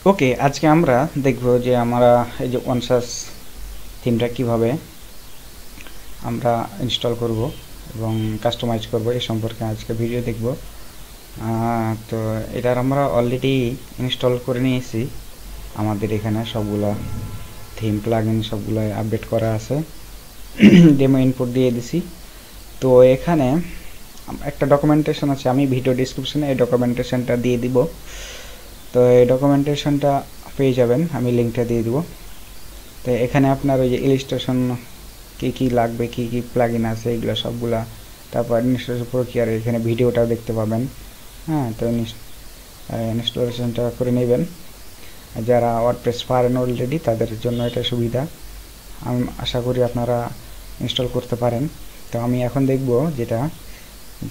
ওকে, আজকে আমরা দেখব যে আমরা এই যে OneSAS থিমটা কিভাবে আমরা ইনস্টল করব এবং কাস্টমাইজ করব এই সম্পর্কে আজকে ভিডিও দেখব। তো এটার আমরা অলরেডি ইনস্টল করে নিয়েছি। আমাদের এখানে সবগুলা থিম প্লাগইন সবগুলো আপডেট করা আছে। ডেমো ইনপুট দিয়ে দিছি। তো এখানে একটা ডকুমেন্টেশন আছে, আমি ভিডিও ডিসক্রিপশনে এই ডকুমেন্টেশনটা দিয়ে দিব। তো এই ডকুমেন্টেশনটা পেয়ে যাবেন, আমি লিঙ্কটা দিয়ে দিব। তো এখানে আপনার ওই যে ইলিস্ট্রেশন কী লাগবে, কী প্লাগইন আছে, এগুলো সবগুলা, তারপর ইনস্টলেশন প্রক্রিয়ার এখানে ভিডিওটাও দেখতে পাবেন। হ্যাঁ, তো ইনস্টলেশনটা করে নেবেন। যারা ওয়ার্ডপ্রেস পারেন অলরেডি তাদের জন্য এটা সুবিধা, আমি আশা করি আপনারা ইনস্টল করতে পারেন। তো আমি এখন দেখব যেটা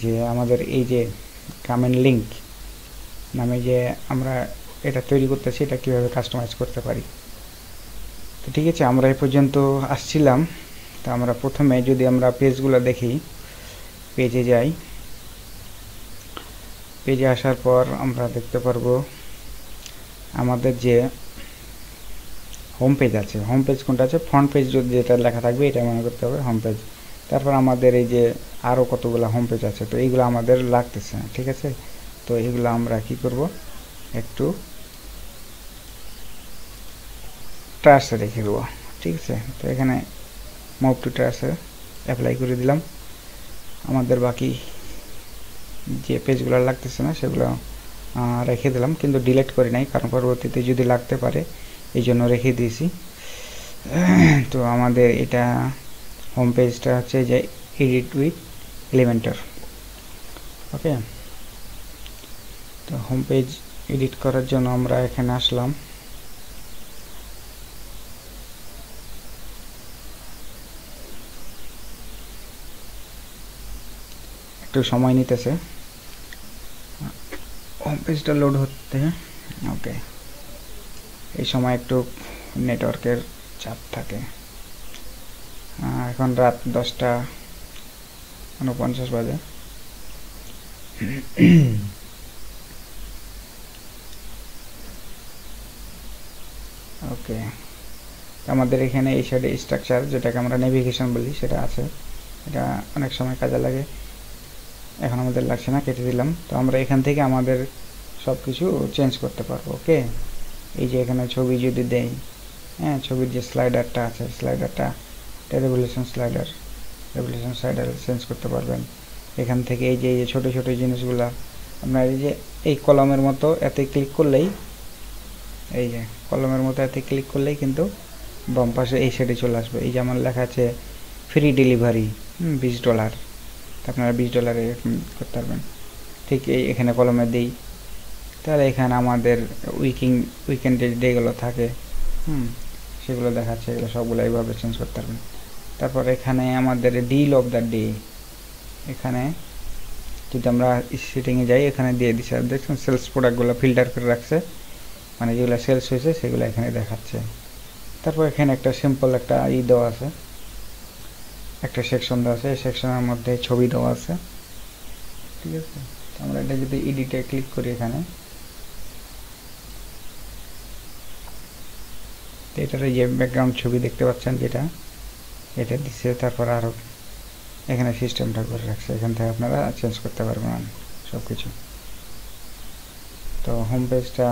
যে আমাদের এই যে কমেন্ট লিঙ্ক নামে যে আমরা এটা তৈরি করতেছি, এটা কীভাবে কাস্টমাইজ করতে পারি। তো ঠিক আছে, আমরা এই পর্যন্ত আসছিলাম। তো আমরা প্রথমে যদি আমরা পেজগুলো দেখি, পেজে যাই। পেজে আসার পর আমরা দেখতে পারবো আমাদের যে হোম পেজ আছে, হোম পেজ কোনটা আছে, ফ্রন্ট পেজ যদি যেটা লেখা থাকবে এটা মনে করতে হবে হোম পেজ। তারপর আমাদের এই যে আরও কতগুলো হোম পেজ আছে, তো এইগুলো আমাদের লাগতেছে না, ঠিক আছে। তো এইগুলো আমরা কি করব, একটু ট্রাসে রেখে দেবো, ঠিক আছে। তো এখানে মুভ টু ট্রাসে অ্যাপ্লাই করে দিলাম। আমাদের বাকি যে পেজগুলো লাগতেছে না সেগুলো রেখে দিলাম, কিন্তু ডিলিট করি নাই, কারণ পরবর্তীতে যদি লাগতে পারে এই জন্য রেখে দিয়েছি। তো আমাদের এটা হোম পেজটা হচ্ছে যে এডিট উইথ এলিমেন্টর। ওকে, তো হোম পেজ এডিট করার জন্য আমরা এখানে আসলাম। একটু সময় নিতেছে হোম পেজটা লোড হতে। ওকে, এই সময় একটু নেটওয়ার্কের চাপ থাকে। এখন রাত 10:49 বাজে। ওকে, আমাদের এখানে এই সাইডে স্ট্রাকচার, যেটাকে আমরা নেভিগেশন বলি, সেটা আছে। এটা অনেক সময় কাজে লাগে, এখন আমাদের লাগছে না, কেটে দিলাম। তো আমরা এখান থেকে আমাদের সব কিছু চেঞ্জ করতে পারবো। ওকে, এই যে এখানে ছবি যদি দেই, হ্যাঁ, ছবির যে স্লাইডারটা আছে, স্লাইডারটা রেভলিউশন স্লাইডার চেঞ্জ করতে পারবেন এখান থেকে। এই যে ছোটো ছোটো জিনিসগুলা আপনার এই যে এই কলমের মতো এতে ক্লিক করলেই, এই যে কলমের মতো এতে ক্লিক করলেই কিন্তু বাম পাশে এই সাইডে চলে আসবে। এই যেমন লেখা আছে ফ্রি ডেলিভারি $20, আপনারা $20 করতে পারবেন। ঠিক এখানে কলমে দিই, তাহলে এখানে আমাদের উইকেন্ডের ডেগুলো থাকে, সেগুলো দেখাচ্ছে। এগুলো সবগুলো এইভাবে চেঞ্জ করতে পারবেন। তারপর এখানে আমাদের ডিল অফ দ্য ডে, এখানে যদি আমরা সেটিংয়ে যাই, এখানে দিয়ে দিচ্ছে। দেখছেন সেলস প্রোডাক্টগুলো ফিল্টার করে রাখছে, মানে যেগুলো সেলস হয়েছে সেগুলো এখানে দেখাচ্ছে। তারপর এখানে একটা সিম্পল একটা দেওয়া আছে, একটা সেকশন দেওয়া আছে, এই সেকশনের মধ্যে ছবি দেওয়া আছে, ঠিক আছে। আমরা এটা যদি এডিটে ক্লিক করি, এখানে এটার যে ব্যাকগ্রাউন্ড ছবি দেখতে পাচ্ছেন যেটা, এটা দিচ্ছে। তারপর আরও এখানে সিস্টেমটা করে রাখছে, এখান থেকে আপনারা চেঞ্জ করতে পারবেন সব কিছু। তো হোম পেজটা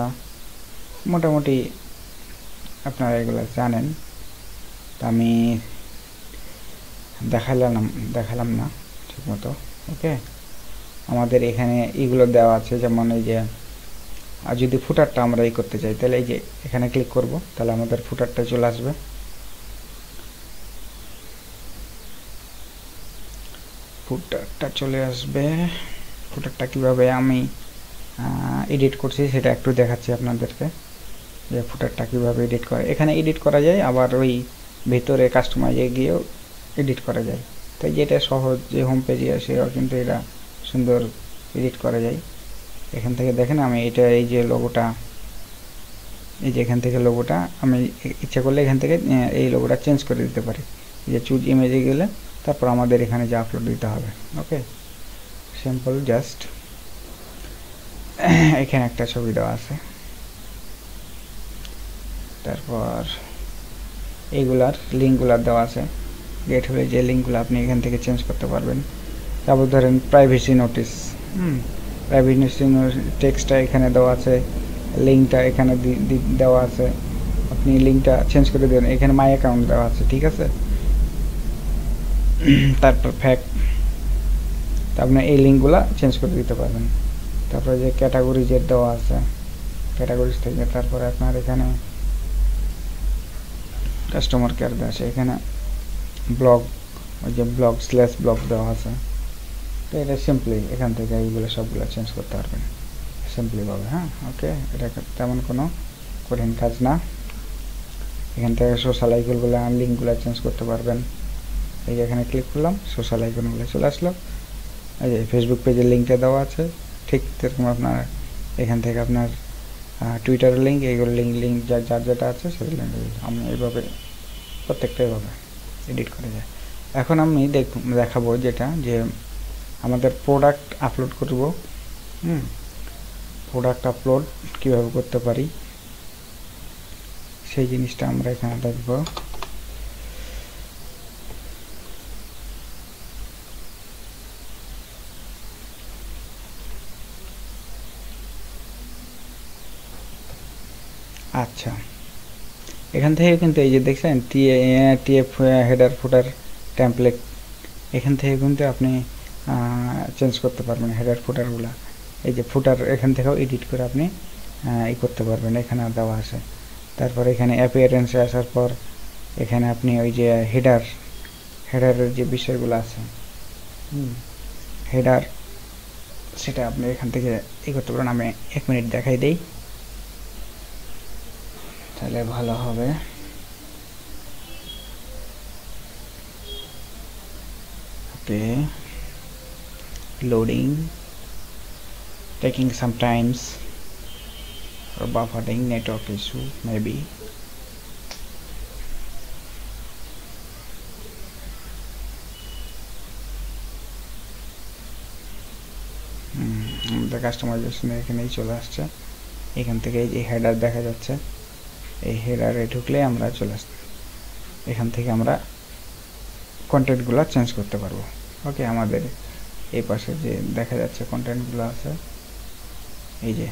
মোটামুটি আপনারা এগুলো জানেন, তো আমি দেখালাম না ঠিক মতো। ওকে, আমাদের এখানে এইগুলো দেওয়া আছে, যেমন এই যে আর যদি ফুটারটা আমরা এই করতে চাই, তাহলে এই যে এখানে ক্লিক করব, তাহলে আমাদের ফুটারটা চলে আসবে। ফুটারটা কীভাবে আমি এডিট করছি সেটা একটু দেখাচ্ছি আপনাদেরকে, যে ফুটারটা কীভাবে এডিট করে। এখানে এডিট করা যায়, আবার ওই ভেতরে কাস্টমাইজে গিয়েও এডিট করা যায়। তাই যেটা সহজ, যে হোম পেজে সেও কিন্তু এটা সুন্দর এডিট করা যায়। এখান থেকে দেখেন আমি এটা এই যে লোগোটা, এই যে এখান থেকে লোগোটা আমি ইচ্ছা করলে এখান থেকে এই লোগোটা চেঞ্জ করে দিতে পারি। এই যে চুজ ইমেজে গেলে তারপর আমাদের এখানে যে আপলোড দিতে হবে। ওকে, সিম্পল, জাস্ট এখানে একটা ছবি দেওয়া আছে, তারপর এইগুলার লিঙ্কগুলো দেওয়া আছে, গেট হলে যে লিঙ্কগুলো আপনি এখান থেকে চেঞ্জ করতে পারবেন। তারপর ধরেন প্রাইভেসি নোটিস, প্রাইভেসি টেক্সটটা এখানে দেওয়া আছে, লিঙ্কটা এখানে দেওয়া আছে, আপনি লিঙ্কটা চেঞ্জ করে দেবেন। এখানে মাই অ্যাকাউন্ট দেওয়া আছে, ঠিক আছে। তারপর ফ্যাক্ট, তা আপনি এই লিঙ্কগুলো চেঞ্জ করে দিতে পারবেন। তারপরে যে ক্যাটাগরিজের দেওয়া আছে, ক্যাটাগরিজ থেকে তারপরে আপনার এখানে কাস্টমার কেয়ার দেওয়া আছে, এখানে ব্লগ, ওই যে ব্লগ স্ল্যাশ ব্লগ দেওয়া আছে। তো এটা সিম্পলি এখান থেকে এইগুলো সবগুলো চেঞ্জ করতে পারবেন সিম্পলিভাবে। হ্যাঁ, ওকে, এটা তেমন কোনো কঠিন কাজ না। এখান থেকে সোশ্যাল আইকনগুলো লিঙ্কগুলো চেঞ্জ করতে পারবেন। এই যে এখানে ক্লিক করলাম, সোশ্যাল আইকনগুলো চলে আসলো। এই যে ফেসবুক পেজের লিঙ্কটা দেওয়া আছে, ঠিক সেরকম আপনার এখান থেকে আপনার টুইটারের লিঙ্ক, এইগুলো লিঙ্ক যার যেটা আছে সেটা লিঙ্ক আমি এইভাবে প্রত্যেকটা এইভাবে এডিট করে যায়। এখন আমি দেখাবো যেটা যে আমাদের প্রোডাক্ট আপলোড করব। প্রোডাক্ট আপলোড কীভাবে করতে পারি সেই জিনিসটা আমরা এখানে দেখব। আচ্ছা, এখান থেকে কিন্তু এই যে দেখছেন টিএফ হেডার ফুটার টেমপ্লেট, এখান থেকে কিন্তু আপনি চেঞ্জ করতে পারবেন হেডার ফুটারগুলো। এই যে ফুটার এখান থেকেও এডিট করে আপনি করতে পারবেন, এখানে দেওয়া আছে। তারপর এখানে অ্যাপিয়ারেন্সে আসার পর এখানে আপনি ওই যে হেডারের যে বিষয়গুলো আছে, হেডার, সেটা আপনি এখান থেকে করতে পারেন। আমি 1 মিনিট দেখাই দেই, তাহলে ভালো হবে। ওকে, loading, taking some times, or buffering, network issue maybe. আমাদের কাস্টমাইজেশন এখানেই চলে আসছে। এখান থেকে এই যে হেডার দেখা যাচ্ছে, এই হেডারে ঢুকলে আমরা চলে আসছি, এখান থেকে আমরা কন্টেন্টগুলো চেঞ্জ করতে পারবো। ওকে, আমাদের এই পাশে যে দেখা যাচ্ছে কন্টেন্টগুলো আছে, এই যে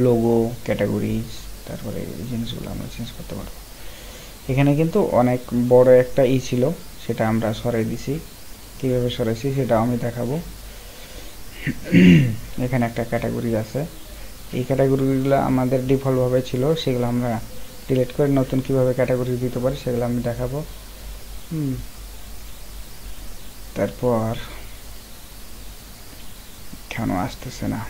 লোগো, ক্যাটাগরিজ, তারপরে এই জিনিসগুলো আমরা চেঞ্জ করতে পারবো। এখানে কিন্তু অনেক বড় একটা ছিল, সেটা আমরা সরাই দিছি। কীভাবে সরাইছি সেটা আমি দেখাবো। এখানে একটা ক্যাটাগরি আছে, এই ক্যাটাগরিগুলো আমাদের ডিফল্টভাবে ছিল, সেগুলো আমরা ডিলিট করে নতুন কিভাবে ক্যাটাগরি দিতে পারি সেগুলো আমি দেখাবো। তারপর কেন আসতেছে না,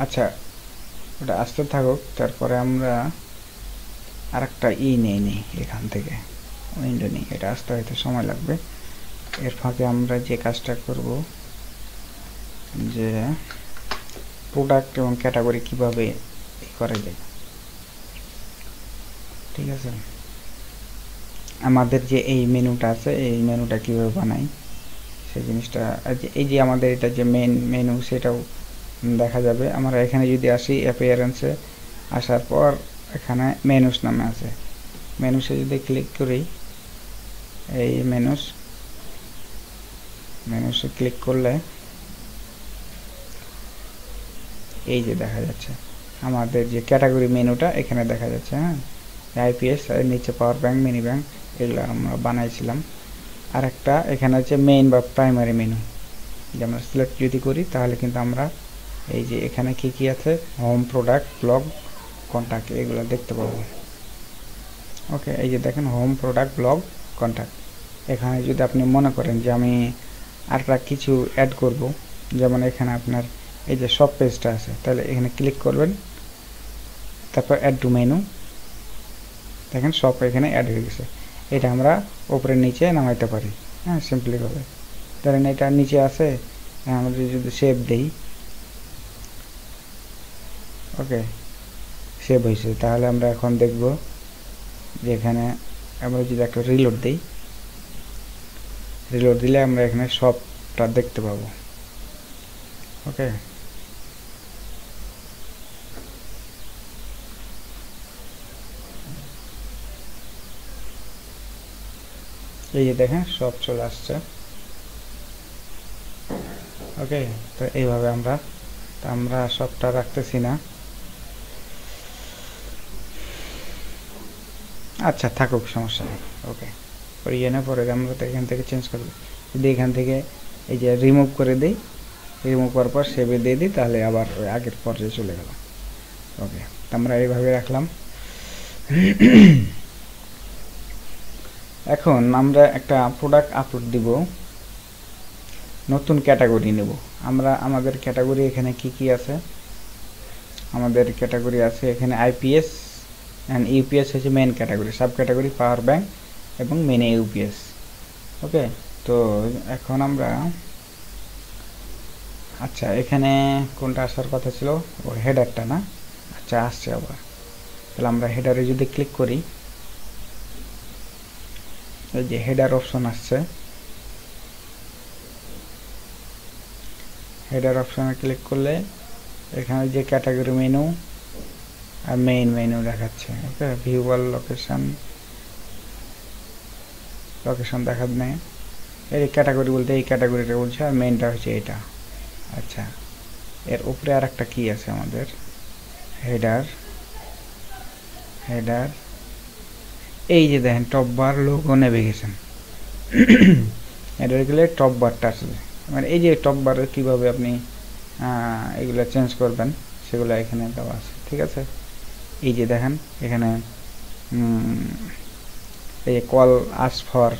আচ্ছা ওটা আসতে থাকুক। তারপরে আমরা আরেকটা নেই এখান থেকে উইন্ডো নেই, এটা আসতে হয়তো সময় লাগবে। এর ফাঁকে আমরা যে কাজটা করব, যে প্রোডাক্ট এবং ক্যাটাগরি কিভাবে করা যায়। ঠিক আছে, আমাদের যে এই মেনুটা আছে, এই মেনুটা কিভাবে বানাই সেই জিনিসটা, এই যে আমাদের এটা যে মেন মেনু সেটাও দেখা যাবে। আমরা এখানে যদি আসি অ্যাপিয়ারেন্সে আসার পর এখানে মেনুস নামে আছে, মেনুসে যদি ক্লিক করি, এই মেনুসে ক্লিক করলে এই যে দেখা যাচ্ছে আমাদের যে ক্যাটাগরি মেনুটা এখানে দেখা যাচ্ছে। হ্যাঁ, আইপিএস, এর নিচে পাওয়ার ব্যাংক, মিনি ব্যাংক, এগুলো আমরা বানাইছিলাম। আর একটা এখানে হচ্ছে মেইন বা প্রাইমারি মেনু, যে আমরা সিলেক্ট যদি করি তাহলে কিন্তু আমরা এই যে এখানে কি আছে, হোম, প্রোডাক্ট, ব্লগ, কন্ট্যাক্ট, এগুলো দেখতে পাবো। ওকে, এই যে দেখেন হোম, প্রোডাক্ট, ব্লগ, কন্ট্যাক্ট। এখানে যদি আপনি মনে করেন যে আমি আরেকটা কিছু অ্যাড করব, যেমন এখানে আপনার এই যে সব পেজটা আছে, তাহলে এখানে ক্লিক করবেন, তারপর অ্যাড টু মেনু, দেখেন সব এখানে অ্যাড হয়ে গেছে। এটা আমরা উপরে নিচে নামাইতে পারি। হ্যাঁ, সিম্পলিভাবে ধরেন এটা নিচে আছে, আমরা যদি সেভ দেই, ওকে সেভ হয়েছে। তাহলে আমরা এখন দেখব যে এখানে আমরা যদি একটা রিলোড দিই, রিলোড দিলে আমরা এখানে সবটা দেখতে পাবো। ওকে, এই যে দেখেন সব চলে আসছে। ওকে, তো এইভাবে আমরা সবটা রাখতেছি না। আচ্ছা থাকুক, সমস্যা নেই। ওকে, করিয়ে না পরে আমরা তো এখান থেকে চেঞ্জ করবো। যদি এখান থেকে এই যে রিমুভ করে দিই, রিমুভ করার পর সেভে দিয়ে দিই, তাহলে আবার আগের পর্যায়ে চলে গেল। ওকে, তো আমরা এইভাবে রাখলাম। এখন আমরা একটা প্রোডাক্ট আপলোড দিব, নতুন ক্যাটাগরি নেব আমরা। আমাদের ক্যাটাগরি এখানে কি কি আছে? আমাদের ক্যাটাগরি আছে এখানে আইপিএস অ্যান্ড ইউপিএস হচ্ছে main category, sub category power bank এবং মেনে ইউপিএস। ওকে, তো এখন আমরা আচ্ছা এখানে কোনটা আসার কথা ছিল? ও হেডারটা না? আচ্ছা আসছে আবার। তাহলে আমরা হেডারে যদি ক্লিক করি, এই যে হেডার অপশন আসছে, হেডার অপশনে ক্লিক করলে এখানে যে ক্যাটাগরি মেনু আর মেইন মেনু দেখাচ্ছে। ওকে, ভিউয়াল লোকেশন দেখা নেই। এই ক্যাটাগরি বলতে এই ক্যাটাগরিটা বলছে, আর মেইনটা হচ্ছে এটা। আচ্ছা, এর উপরে আর একটা কি আছে আমাদের? হেডার এই যে দেখেন টপ বার লোগো নেভিগেশন। এটা গেলে টপ বারটা আসবে, মানে এই যে টপ বারে কীভাবে আপনি এগুলো চেঞ্জ করবেন সেগুলো এখানে দেওয়া আছে। ঠিক আছে, এই যে দেখেন এখানে এই কল আস ফর,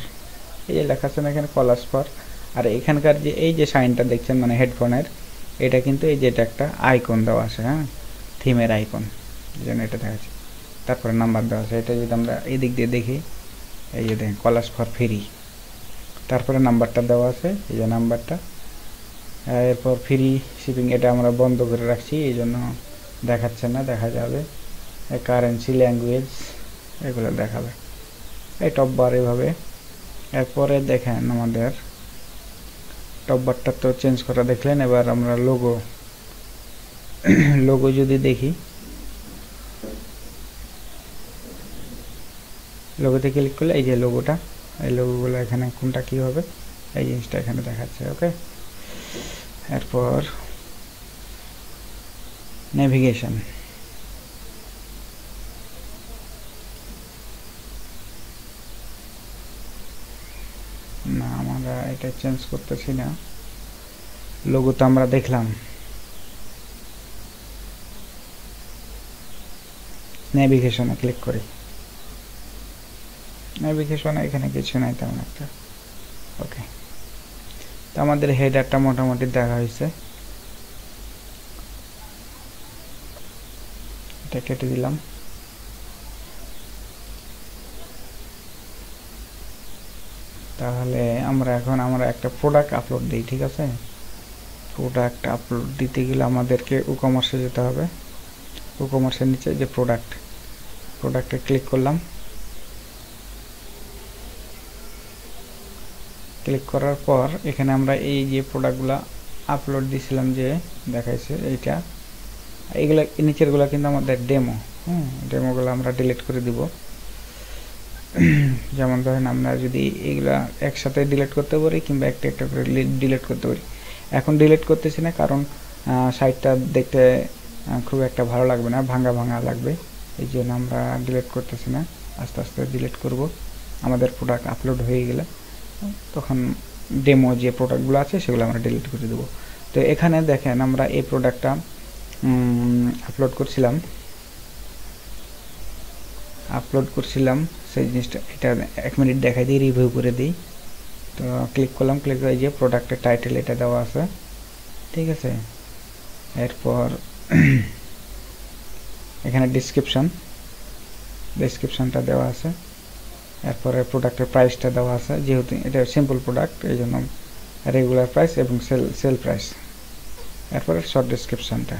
এই যে লেখা আছে না এখানে কল আস ফর। আর এখানকার যে এই যে সাইনটা দেখছেন মানে হেডফোনের, এটা কিন্তু এই যে এটা একটা আইকন দেওয়া আছে, হ্যাঁ, থিমের আইকন, যেন এটা দেখাচ্ছে। তারপরে নাম্বার দেওয়া আছে। এটা যদি আমরা এই দিক দিয়ে দেখি, এই যে দেখেন কল আস ফর ফ্রি, তারপরে নাম্বারটা দেওয়া আছে, এই যে নাম্বারটা। এরপর ফ্রি শিপিং, এটা আমরা বন্ধ করে রাখছি, এই জন্য দেখাচ্ছে না, দেখা যাবে। কারেন্সি, ল্যাঙ্গুয়েজ, এগুলো দেখাবে। এই টপ বার এভাবে। এরপরে দেখেন আমাদের টপ বারটা তো চেঞ্জ করা দেখলেন। এবার আমরা লোগো যদি দেখি, লোগোতে ক্লিক করলে এই যে লোগোটা, এই লোগোগুলো এখানে কোনটা কি হবে এই জিনিসটা এখানে দেখাচ্ছে। ওকে, এরপর নেভিগেশন, না আমরা এটা চেঞ্জ করতেছি না, লোগো তো আমরা দেখলাম। নেভিগেশনে ক্লিক করি, নেভিগেশনে এখানে কিছু নাই তেমন একটা। ওকে, তো আমাদের হেডারটা মোটামুটি দেখা হয়েছে, এটা কেটে দিলাম। তাহলে আমরা একটা প্রোডাক্ট আপলোড দিই। ঠিক আছে, প্রোডাক্ট আপলোড দিতে গেলে আমাদেরকে ই-কমার্সে যেতে হবে। ই-কমার্সের নিচে যে প্রোডাক্টে ক্লিক করলাম। ক্লিক করার পর এখানে আমরা এই যে প্রোডাক্টগুলো আপলোড দিয়েছিলাম যে দেখাইছে এইটা, এইগুলা নিচেরগুলো কিন্তু আমাদের ডেমো। ডেমোগুলো আমরা ডিলিট করে দিব। যেমন ধরেন আমরা যদি এইগুলা একসাথে ডিলিট করতে পারি কিংবা একটা একটা করে ডিলিট করতে পারি। এখন ডিলিট করতেছি না, কারণ সাইটটা দেখতে খুব একটা ভালো লাগবে না, ভাঙা লাগবে, এই জন্য আমরা ডিলিট করতেছি না, আস্তে আস্তে ডিলিট করব। আমাদের প্রোডাক্ট আপলোড হয়ে গেলে তখন ডেমো যে প্রোডাক্টগুলো আছে সেগুলো আমরা ডিলিট করে দেবো। তো এখানে দেখেন আমরা এই প্রোডাক্টটা আপলোড করছিলাম সেই জিনিসটা, এটা 1 মিনিট দেখাই দিই, রিভিউ করে দিই। তো ক্লিক করলাম, ক্লিক করে যে প্রোডাক্টের টাইটেল এটা দেওয়া আছে। ঠিক আছে, এরপর এখানে ডেসক্রিপশনটা দেওয়া আছে। এরপরে প্রোডাক্টের প্রাইসটা দেওয়া আছে, যেহেতু এটা সিম্পল প্রোডাক্ট এই জন্য রেগুলার প্রাইস এবং সেল প্রাইস। এরপরে শর্ট ডেসক্রিপশনটা।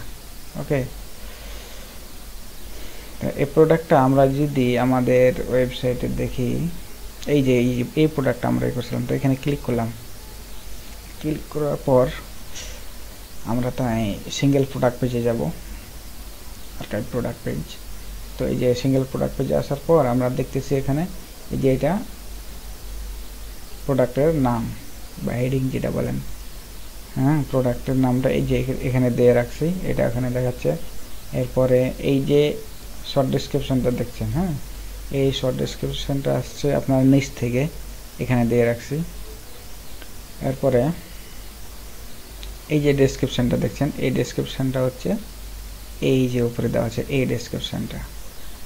ওকে, এই প্রোডাক্টটা আমরা যদি আমাদের ওয়েবসাইটে দেখি, এই যে এই প্রোডাক্টটা আমরা করছিলাম, তো এখানে ক্লিক করলাম। ক্লিক করার পর আমরা তাই সিঙ্গেল প্রোডাক্ট পেজে যাব, আর্কাইভ প্রোডাক্ট পেজ। তো এই যে সিঙ্গেল প্রোডাক্ট পেজে আসার পর আমরা দেখতেছি এখানে এই যে এটা প্রোডাক্টের নাম বা হেডিং যেটা বলেন, হ্যাঁ, প্রোডাক্টের নামটা এই যে এখানে দিয়ে রাখছি, এটা এখানে দেখাচ্ছে। এরপরে এই যে শর্ট ডেসক্রিপশনটা দেখছেন, হ্যাঁ, এই শর্ট ডেসক্রিপশনটা আসছে আপনার নিচ থেকে, এখানে দিয়ে রাখছি। এরপরে এই যে ডেসক্রিপশনটা দেখছেন, এই ডেসক্রিপশনটা হচ্ছে এই যে উপরে দেওয়া আছে এই ডেসক্রিপশনটা,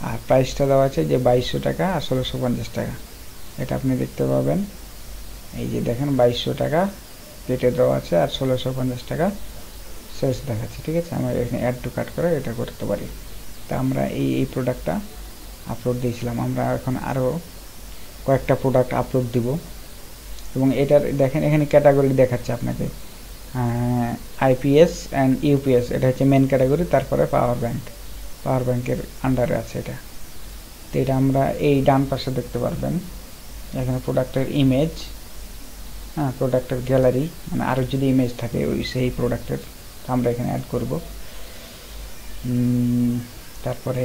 আর প্রাইসটা দেওয়া আছে যে 2200 টাকা আর 1650 টাকা। এটা আপনি দেখতে পাবেন, এই যে দেখেন 2200 টাকা কেটে দেওয়া আছে আর 1650 টাকা শেষ দেখাচ্ছে, ঠিক আছে। আমরা এখানে অ্যাড টু কাট করে এটা করতে পারি। তা আমরা এই প্রোডাক্টটা আপলোড দিয়েছিলাম, আমরা এখন আরও কয়েকটা প্রোডাক্ট আপলোড দিব। এবং এটার দেখেন এখানে ক্যাটাগরি দেখাচ্ছে আপনাকে, আইপিএস অ্যান্ড ইউপিএস, এটা হচ্ছে মেন ক্যাটাগরি। তারপরে পাওয়ার ব্যাংকের আন্ডারে আছে এটা। তো এটা আমরা এই ডান পাশে দেখতে পারবেন, এখানে প্রোডাক্টের ইমেজ, হ্যাঁ, প্রোডাক্টের গ্যালারি, মানে আরও যদি ইমেজ থাকে ওই সেই প্রোডাক্টের আমরা এখানে অ্যাড করব। তারপরে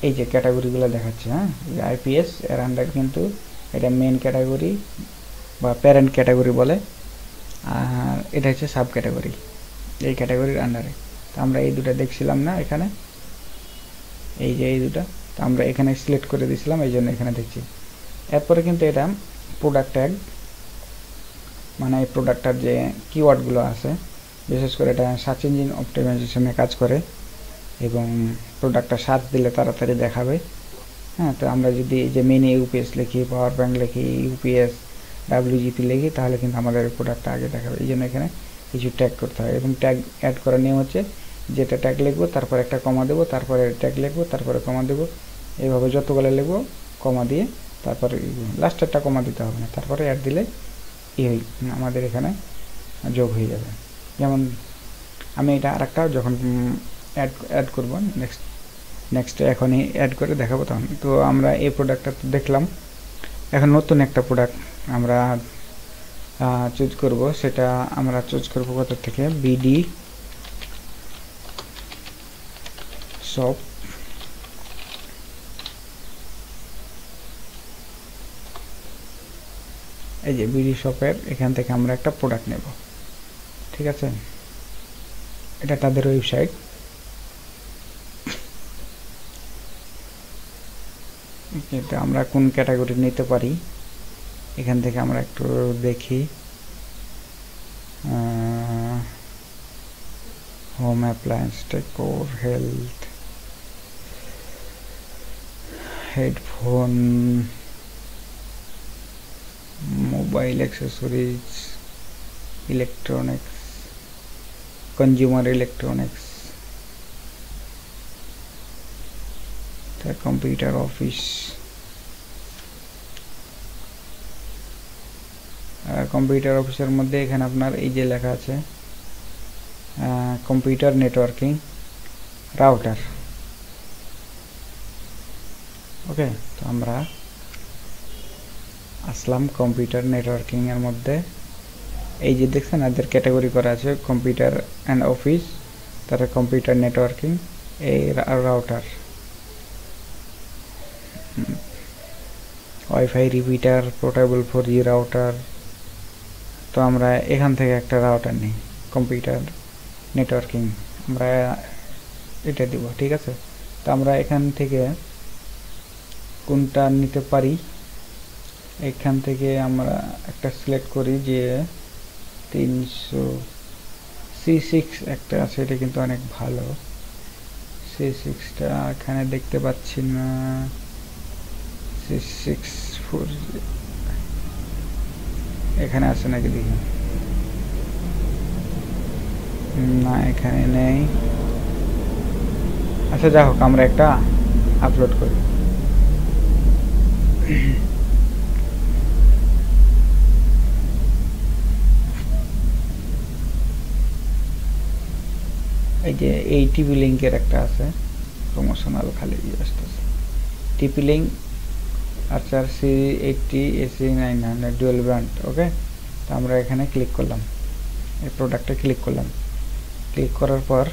এই যে ক্যাটাগরিগুলো দেখাচ্ছে, হ্যাঁ, আইপিএস এর আন্ডার কিন্তু এটা মেন ক্যাটাগরি বা প্যারেন্ট ক্যাটাগরি বলে, আর এটা হচ্ছে সাব ক্যাটাগরি এই ক্যাটাগরির আন্ডারে। তো আমরা এই দুটো দেখছিলাম না এখানে, এই যে এই দুটো, তো আমরা এখানে সিলেক্ট করে দিয়েছিলাম, এই জন্য এখানে দেখছি। এরপরে কিন্তু এটা প্রোডাক্ট ট্যাগ, মানে এই প্রোডাক্টটার যে কিওয়ার্ডগুলো আছে, বিশেষ করে এটা সার্চ ইঞ্জিন অপটিমাইজেশনে কাজ করে এবং প্রোডাক্টটা সার্চ দিলে তাড়াতাড়ি দেখাবে, হ্যাঁ। তো আমরা যদি এই যে মিনি ইউপিএস লিখি, পাওয়ার ব্যাংক লিখি, ইউপিএস ডাব্লিউজিপি লিখি, তাহলে কিন্তু আমাদের প্রোডাক্টটা আগে দেখাবে। এই জন্য এখানে কিছু ট্যাগ করতে হয়, এবং ট্যাগ অ্যাড করার নিয়ম হচ্ছে যেটা ট্যাগ লিখবো তারপর একটা কমা দেবো, তারপরে ট্যাগ লিখবো তারপরে কমা দেবো, এইভাবে যতগুলো লিখবো কমা দিয়ে তারপরে লাস্টেরটা কমা দিতে হবে না, তারপরে অ্যাড দিলে আমাদের এখানে যোগ হয়ে যাবে। যেমন আমি এটা আরেকটা যখন অ্যাড করবো নেক্সট এখনই অ্যাড করে দেখাবো তখন। তো আমরা এই প্রোডাক্টটা তো দেখলাম, এখন নতুন একটা প্রোডাক্ট আমরা চুজ করব। সেটা আমরা চুজ করব কোথা থেকে, বিডি শপ, এই যে বিডি শপের এখান থেকে আমরা একটা প্রোডাক্ট নেব, ঠিক আছে। এটা তাদের ওয়েবসাইট। এটা আমরা কোন ক্যাটাগরি নিতে পারি এখান থেকে আমরা একটু দেখি। Home appliance, decor, health, headphone, mobile accessories, electronics, consumer electronics, computer office, computer অফিসের মধ্যে এখানে আপনার এই যে লেখা আছে কম্পিউটার নেটওয়ার্কিং রাউটার, ওকে। তো আমরা আসলাম কম্পিউটার নেটওয়ার্কিং এর মধ্যে, এই যে দেখছেন এদের ক্যাটাগরি করা আছে কম্পিউটার অ্যান্ড অফিস, তারপরে কম্পিউটার নেটওয়ার্কিং, এই router, wifi repeater, portable 4G router. তো আমরা এখান থেকে একটা রাউটার নিই, কম্পিউটার নেটওয়ার্কিং, আমরা এটা দিব, ঠিক আছে। তো আমরা এখান থেকে কোনটা নিতে পারি, এখান থেকে আমরা একটা সিলেক্ট করি যে 300 C6 একটা আছে, এটা কিন্তু অনেক ভালো। C6টা এখানে দেখতে পাচ্ছি না, C6 এখানে আছে নাকি দেখি, না এখানে নেই। আচ্ছা যা হোক, আমরা একটা আপলোড করি। এই যে এই টিপি লিঙ্কের একটা আছে প্রমোশনাল, খালি আসতেছে টিপি লিঙ্ক, আচ্ছা C80 AC900 ডুয়াল ব্র্যান্ড, ওকে। তো আমরা এখানে ক্লিক করলাম, এই প্রোডাক্টে ক্লিক করলাম, ক্লিক করার পর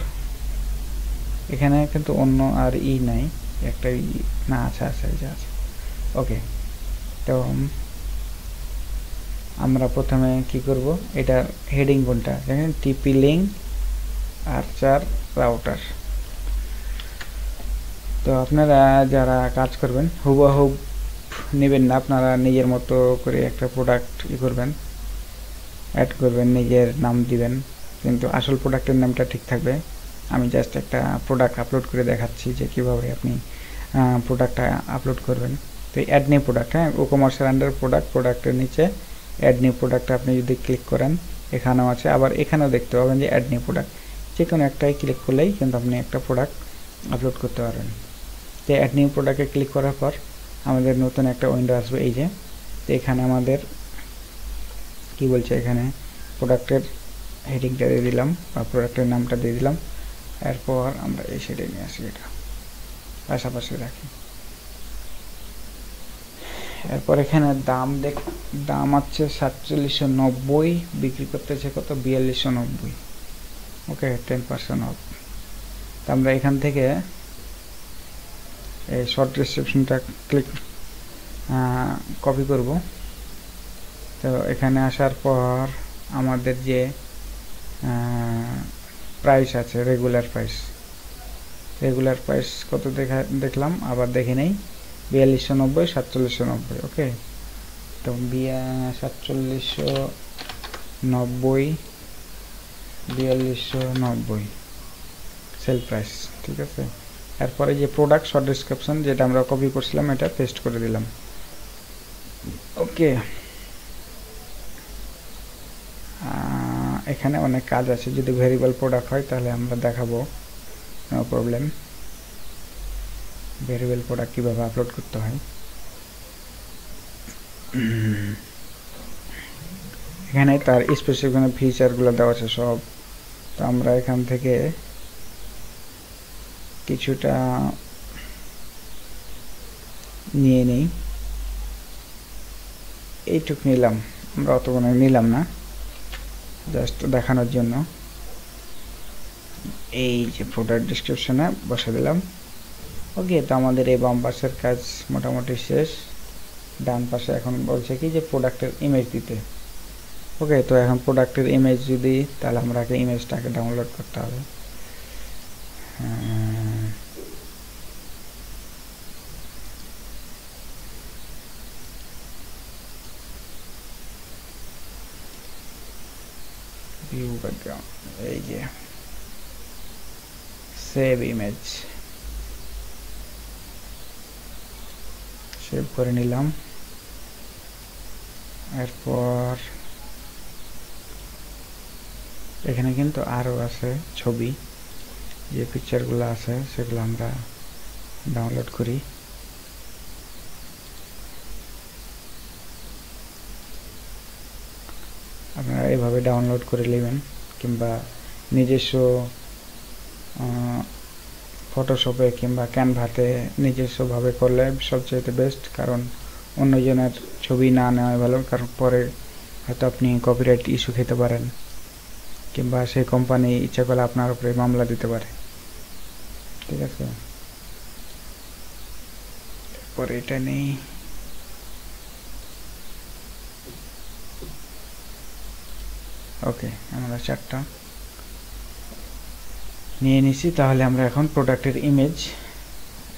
এখানে কিন্তু অন্য আর নাই, একটা না আছে, ওকে। তো আমরা প্রথমে কি করব, এটা হেডিং কোনটা দেখেন, টিপি লিঙ্ক আর্চার রাউটার। তো আপনারা যারা কাজ করবেন হুবহুব নেবেন না, আপনারা নিজের মতো করে একটা প্রোডাক্ট করবেন, অ্যাড করবেন, নিজের নাম দিবেন, কিন্তু আসল প্রোডাক্টের নামটা ঠিক থাকবে। আমি জাস্ট একটা প্রোডাক্ট আপলোড করে দেখাচ্ছি যে কিভাবে আপনি প্রোডাক্টটা আপলোড করবেন। তো অ্যাড নিউ প্রোডাক্ট, হ্যাঁ, ও কমার্সের আন্ডার প্রোডাক্টের নিচে অ্যাড নিউ প্রোডাক্টটা আপনি যদি ক্লিক করেন, এখানেও আছে, আবার এখানেও দেখতে পাবেন যে অ্যাড নিউ প্রোডাক্ট। যে কোনো একটাই ক্লিক করলেই কিন্তু আপনি একটা প্রোডাক্ট আপলোড করতে পারবেন। তো অ্যাড নিউ প্রোডাক্টে ক্লিক করার পর আমাদের নতুন একটা উইন্ডো আসবে এই যে। তো এখানে আমাদের কি বলছে, এখানে প্রোডাক্টের হেডিংটা দিয়ে দিলাম বা প্রোডাক্টের নামটা দিয়ে দিলাম। এরপর আমরা এই সাইডে নিয়ে আসি, এটা পাশাপাশি রাখি। এরপর এখানে দাম আছে 4790, বিক্রি করতেছে কত, 4290। ওকে, 10% অফ। তো আমরা এখান থেকে এই শর্ট ডেসক্রিপশনটা কপি করব। তো এখানে আসার পর আমাদের যে প্রাইস আছে, রেগুলার প্রাইস কত দেখলাম, আবার দেখে নেই, 4290, 4790। ওকে, তো 4790, 4290 সেল প্রাইস, ঠিক আছে। এরপরে যে প্রোডাক্ট শর্ট ডেসক্রিপশন যেটা আমরা কপি করছিলাম, এটা পেস্ট করে দিলাম। ওকে, এখানে অনেক কাজ আছে, যদি ভেরিয়েবল প্রোডাক্ট হয় তাহলে আমরা দেখাবো, নো প্রবলেম। ভেরিয়েবল প্রোডাক্ট কীভাবে আপলোড করতে হয়, এখানে তার স্পেসিফিক ফিচারগুলো দেওয়া আছে সব। তো আমরা এখান থেকে কিছুটা নিয়ে নিই, এইটুক নিলাম, আমরা অতগুলো নিলাম না, জাস্ট দেখানোর জন্য। এই যে প্রোডাক্ট ডেসক্রিপশনে বসে দিলাম। ওকে, তো আমাদের এই বাম পাশের কাজ মোটামুটি শেষ। ডান পাশে এখন বলছে কি যে প্রোডাক্টের ইমেজ দিতে। ওকে, তো এখন প্রোডাক্টের ইমেজ যদি, তাহলে আমরা ইমেজটাকে ডাউনলোড করতে হবে। ভিউ ব্যাকগ্রাউন্ড, এই যে সেভ ইমেজ, সেভ করে নিলাম। এরপর এখানে কিন্তু আরও আছে ছবি, যে পিকচারগুলো আছে সেগুলো আমরা ডাউনলোড করি। আপনারা এভাবে ডাউনলোড করে নেবেন, কিংবা নিজস্ব ফটোশপে কিংবা ক্যানভাতে নিজস্বভাবে করলে সবচেয়ে বেস্ট, কারণ অন্যজনের ছবি না নেওয়াই ভালো, কারণ পরে হয়তো আপনি কপিরাইট ইস্যু খেতে পারেন, কিংবা সেই কোম্পানি ইচ্ছা করলে আপনার উপরে মামলা দিতে পারে, ঠিক আছে। পরে এটা নেই, ওকে, আমরা 4টা নিয়ে নিছি। তাহলে আমরা এখন প্রোডাক্টের ইমেজ,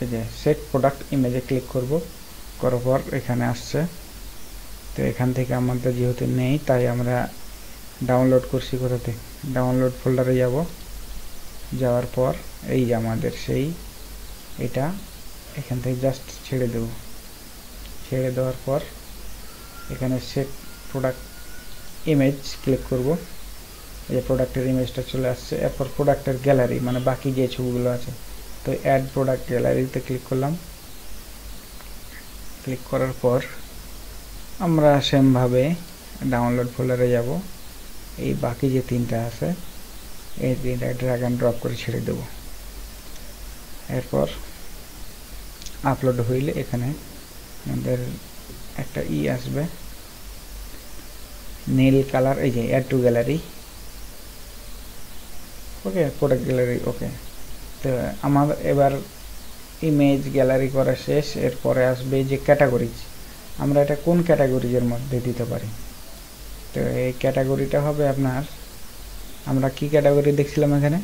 এই যে সেট প্রোডাক্ট ইমেজে ক্লিক করব, করার পর এখানে আসছে। তো এখান থেকে আমাদের যেহেতু নেই, তাই আমরা ডাউনলোড করছি কোথাতে, ডাউনলোড ফোল্ডারে যাব, যাওয়ার পর এই যে আমাদের সেই এটা এখান থেকে জাস্ট ছেড়ে দেব। ছেড়ে দেওয়ার পর এখানে সেট প্রোডাক্ট ইমেজ ক্লিক করব, এই প্রোডাক্টের ইমেজটা চলে আসছে। এরপর প্রোডাক্টের গ্যালারি, মানে বাকি যে ছবিগুলো আছে, তো অ্যাড প্রোডাক্ট গ্যালারিতে ক্লিক করলাম। ক্লিক করার পর আমরা সেমভাবে ডাউনলোড ফোল্ডারে যাব, এই বাকি যে 3টা আছে এই 3টা ড্র্যাগ অ্যান্ড ড্রপ করে ছেড়ে দেব। এরপর আপলোড হইলে এখানে আমাদের একটা আসবে, নীল কালার, এই যে add to gallery, okay, product gallery okay. তো আমার এবার ইমেজ গ্যালারি করা শেষ। এরপরে আসবে যে ক্যাটাগরিজ, আমরা এটা কোন ক্যাটাগরিজের মধ্যে দিতে পারি। তো এই ক্যাটাগরিটা হবে আপনার, আমরা কি ক্যাটাগরি দেখছিলাম এখানে,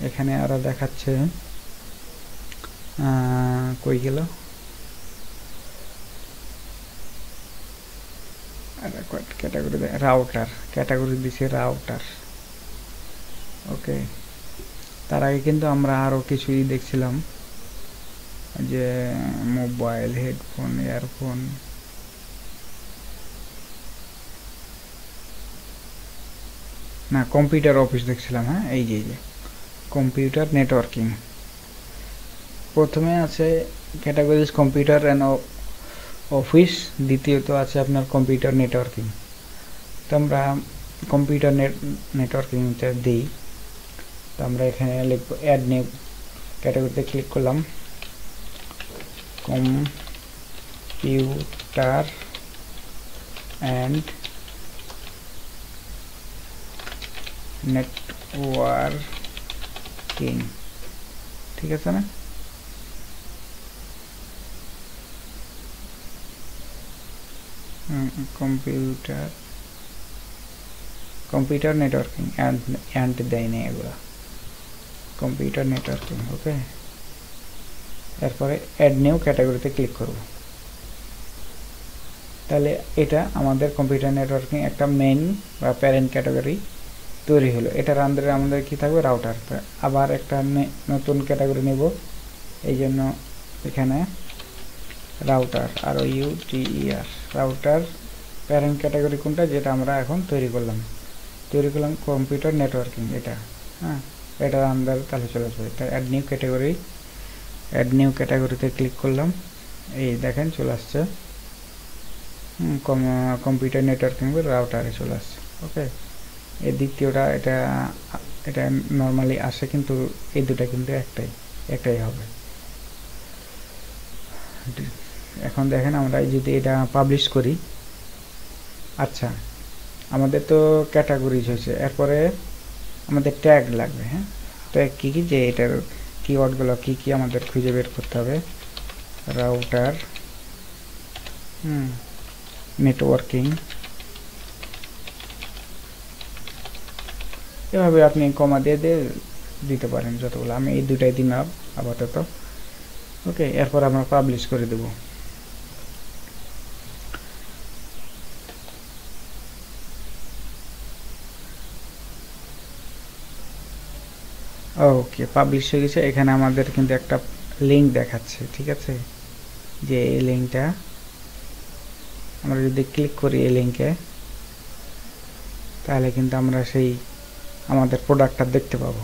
এখানে আরো দেখাচ্ছে কই গেল, ক্যাটাগরি রাউটার, ক্যাটাগরি দিছে রাউটার। ওকে, তার আগে কিন্তু আমরা আরো কিছুই দেখছিলাম, যে মোবাইল, হেডফোন, ইয়ারফোন, না কম্পিউটার অফিস দেখছিলাম। হ্যাঁ, এই যে কম্পিউটার নেটওয়ার্কিং প্রথমে আছে, ক্যাটাগরিজ কম্পিউটার অ্যান্ড অফিস, দ্বিতীয়ত আছে আপনার কম্পিউটার নেটওয়ার্কিং। তো আমরা কম্পিউটার নেটওয়ার্কিংটা দিই। তো আমরা এখানে লিখব অ্যাড নিউ, ক্যাটাগরিতে ক্লিক করলাম, কম্পিউটার অ্যান্ড নেটওয়ার্কিং, ঠিক আছে না? কম্পিউটার নেটওয়ার্কিং অ্যান্ড দেয় নেই এগুলো, কম্পিউটার নেটওয়ার্কিং। ওকে, এরপরে অ্যাড নিউ ক্যাটাগরিতে ক্লিক করব। তাহলে এটা আমাদের কম্পিউটার নেটওয়ার্কিং একটা মেইন বা প্যারেন্ট ক্যাটাগরি তৈরি হলো। এটার আন্ডারে আমাদের কি থাকবে, রাউটার। আবার একটা নতুন ক্যাটাগরি নেব, এই জন্য এখানে রাউটার, আর ইউটিআর, রাউটার প্যারেন্ট ক্যাটাগরি কোনটা, যেটা আমরা এখন তৈরি করলাম কম্পিউটার নেটওয়ার্কিং, এটা। হ্যাঁ, এটার আন্ডারে তাহলে চলে আসবে। এটা add new category, add new ক্যাটাগরিতে ক্লিক করলাম, এই দেখেন চলে আসছে, কম্পিউটার নেটওয়ার্কিং রাউটারে চলে আসছে। ওকে, এই দ্বিতীয়টা এটা নর্মালি আসে, কিন্তু এই দুটা কিন্তু একটাই হবে। এখন দেখেন আমরা যদি এটা পাবলিশ করি, আচ্ছা আমাদের তো ক্যাটাগরিজ হয়েছে, এরপরে আমাদের ট্যাগ লাগবে। হ্যাঁ, ট্যাগ কি কি, যে এটার কিওয়ার্ডগুলো কি কি আমাদের খুঁজে বের করতে হবে। রাউটার, নেটওয়ার্কিং, এভাবে আপনি কমা দিয়ে দিতে পারেন যতগুলো, আমি এই দুটাই দিলাম আপাতত। ওকে, এরপর আমরা পাবলিশ করে দেব। ওকে, পাবলিশ হয়ে গেছে। এখানে আমাদের কিন্তু একটা লিঙ্ক দেখাচ্ছে, ঠিক আছে, যে এই লিঙ্কটা আমরা যদি ক্লিক করি এই লিঙ্কে, তাহলে কিন্তু আমরা সেই আমাদের প্রোডাক্টটা দেখতে পাবো।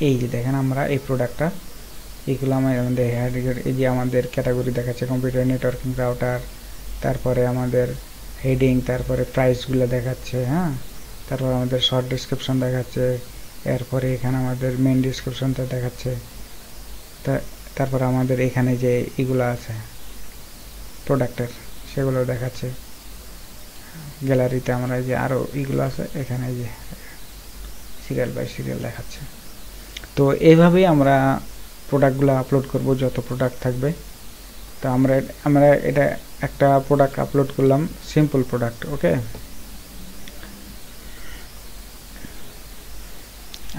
এই যে দেখেন, আমরা এই প্রোডাক্টটা, এইগুলো আমাদের এই যে আমাদের ক্যাটাগরি দেখাচ্ছে, কম্পিউটার নেটওয়ার্কিং রাউটার, তারপরে আমাদের হেডিং, তারপরে প্রাইসগুলো দেখাচ্ছে। হ্যাঁ, তারপর আমাদের শর্ট ডেসক্রিপশন দেখাচ্ছে, এরপরে এখানে আমাদের মেইন ডেসক্রিপশনটা দেখাচ্ছে, তারপর আমাদের এখানে যে এগুলো আছে প্রোডাক্টের, সেগুলো দেখাচ্ছে। গ্যালারিতে আমরা যে আরও এগুলো আছে, এখানে যে সিরিয়াল বাই সিরিয়াল দেখাচ্ছে। তো এইভাবেই আমরা প্রোডাক্টগুলো আপলোড করব, যত প্রোডাক্ট থাকবে। তো আমরা এটা একটা প্রোডাক্ট আপলোড করলাম, সিম্পল প্রোডাক্ট। ওকে,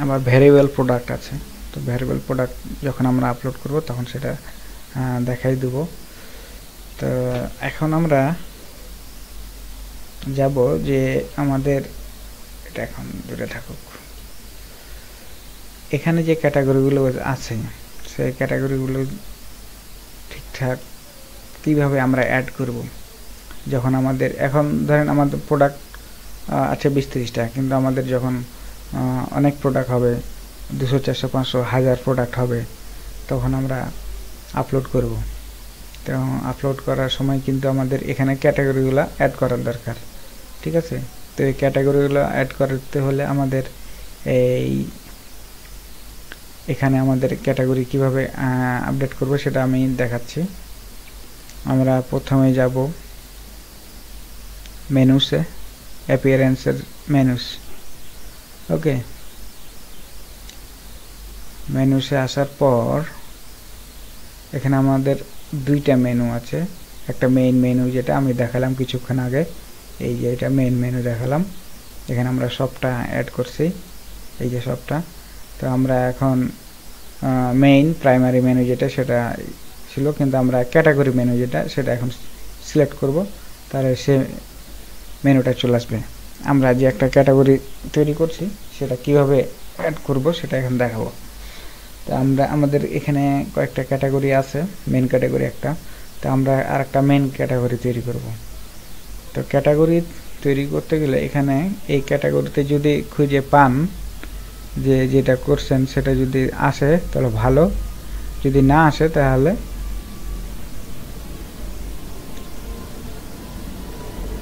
আবার ভ্যারিয়েবল প্রোডাক্ট আছে। তো ভ্যারিয়েবল প্রোডাক্ট যখন আমরা আপলোড করব তখন সেটা দেখাই দেব। তো এখন আমরা যাব যে আমাদের এটা এখন দূরে থাকুক, এখানে যে ক্যাটাগরিগুলো আছে সেই ক্যাটাগরিগুলো ঠিকঠাক কিভাবে আমরা অ্যাড করব। যখন আমাদের এখন ধরেন আমাদের প্রোডাক্ট আছে 20-30টা, কিন্তু আমাদের যখন অনেক প্রোডাক্ট হবে, 200, 400, 500, 1000 প্রোডাক্ট হবে, তখন আমরা আপলোড করব। তো আপলোড করার সময় কিন্তু আমাদের এখানে ক্যাটাগরিগুলো অ্যাড করার দরকার, ঠিক আছে। তো এই ক্যাটাগরিগুলো অ্যাড করতে হলে আমাদের এখানে আমাদের ক্যাটাগরি কিভাবে আপডেট করব সেটা আমি দেখাচ্ছি। আমরা প্রথমে যাব মেনুসে, অ্যাপিয়ারেন্সের মেনুস, ওকে, মেনুতে আসার পর এখানে আমাদের দুইটা মেনু আছে। একটা মেইন মেনু যেটা আমি দেখালাম কিছুক্ষণ আগে, এই যে এটা মেইন মেনু দেখালাম, এখানে আমরা সবটা অ্যাড করছি, এই যে সবটা। তো আমরা এখন মেইন প্রাইমারি মেনু যেটা সেটা ছিল, কিন্তু আমরা ক্যাটাগরি মেনু যেটা সেটা এখন সিলেক্ট করব, তাহলে সে মেনুটা চলে আসবে। আমরা যে একটা ক্যাটাগরি তৈরি করছি সেটা কিভাবে অ্যাড করব সেটা এখন দেখাবো। তো আমরা আমাদের এখানে কয়েকটা ক্যাটাগরি আছে, মেন ক্যাটাগরি একটা, তো আমরা আর একটা মেন ক্যাটাগরি তৈরি করব। তো ক্যাটাগরি তৈরি করতে গেলে এখানে এই ক্যাটাগরিতে যদি খুঁজে পান যে যেটা করছেন সেটা যদি আসে তাহলে ভালো, যদি না আসে তাহলে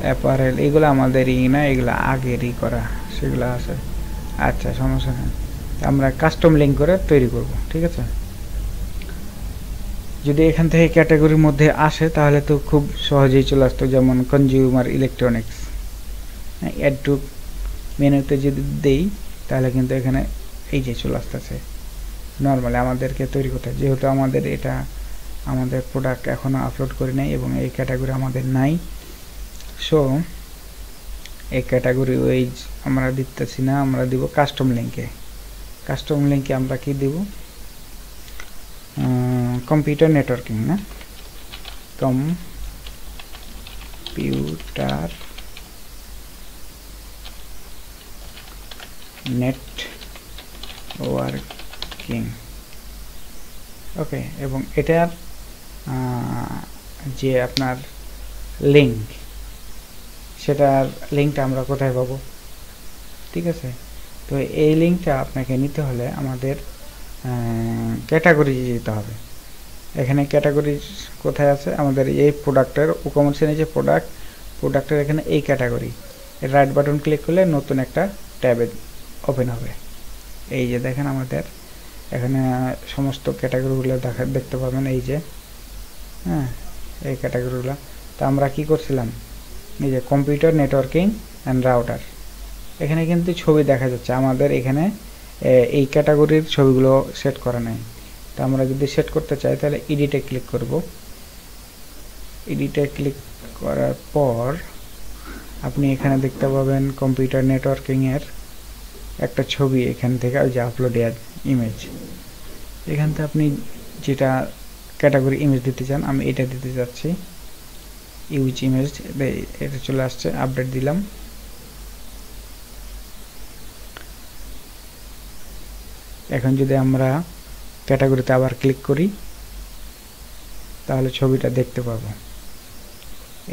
অ্যাপারেল এগুলো আমাদেরই না, এগুলো আগেরই করা, সেগুলো আছে। আচ্ছা, সমস্যা নেই, আমরা কাস্টম লিঙ্ক করে তৈরি করব, ঠিক আছে। যদি এখান থেকে ক্যাটাগরির মধ্যে আসে তাহলে তো খুব সহজেই চলে আসতো, যেমন কনজিউমার ইলেকট্রনিক্স, অ্যাড টু মেনুতে যদি দেই তাহলে কিন্তু এখানে এই যে চলে আসতেছে। নর্মালি আমাদেরকে তৈরি করতে, যেহেতু আমাদের এটা আমাদের প্রোডাক্ট এখনও আপলোড করি নাই এবং এই ক্যাটাগরি আমাদের নাই, সো এই ক্যাটাগরি ওয়াইজ আমরা দিতেছি না, আমরা দিব কাস্টম লিঙ্কে। কাস্টম লিঙ্কে আমরা কি দিব, কম্পিউটার নেটওয়ার্কিং, না কম্পিউটার নেটওয়ার্কিং। ওকে, এবং এটার যে আপনার লিঙ্ক, সেটার লিঙ্কটা আমরা কোথায় পাবো, ঠিক আছে। তো এই লিঙ্কটা আপনাকে নিতে হলে আমাদের ক্যাটাগরি যেতে হবে। এখানে ক্যাটাগরি কোথায় আছে, আমাদের এই প্রোডাক্টের উপকমন যে প্রোডাক্টের এখানে এই ক্যাটাগরি, রাইট বাটন ক্লিক করলে নতুন একটা ট্যাবে ওপেন হবে। এই যে দেখেন আমাদের এখানে সমস্ত ক্যাটাগরিগুলো দেখতে পাবেন, এই যে হ্যাঁ এই ক্যাটাগরিগুলো। তো আমরা কি করছিলাম, এই যে কম্পিউটার নেটওয়ার্কিং অ্যান্ড রাউটার, এখানে কিন্তু ছবি দেখা যাচ্ছে আমাদের, এখানে এই ক্যাটাগরির ছবিগুলো সেট করা নাই। তো আমরা যদি সেট করতে চাই তাহলে এডিটে ক্লিক করব। এডিটে ক্লিক করার পর আপনি এখানে দেখতে পাবেন কম্পিউটার নেটওয়ার্কিং এর একটা ছবি, এখান থেকে ওই যে আপলোড ইমেজ, এখান থেকে আপনি যেটা ক্যাটাগরি ইমেজ দিতে চান, আমি এটা দিতে যাচ্ছি, ইউজ ইমেজ, এটা চলে আসছে, আপডেট দিলাম। এখন যদি আমরা ক্যাটাগরিতে আবার ক্লিক করি তাহলে ছবিটা দেখতে পাবো।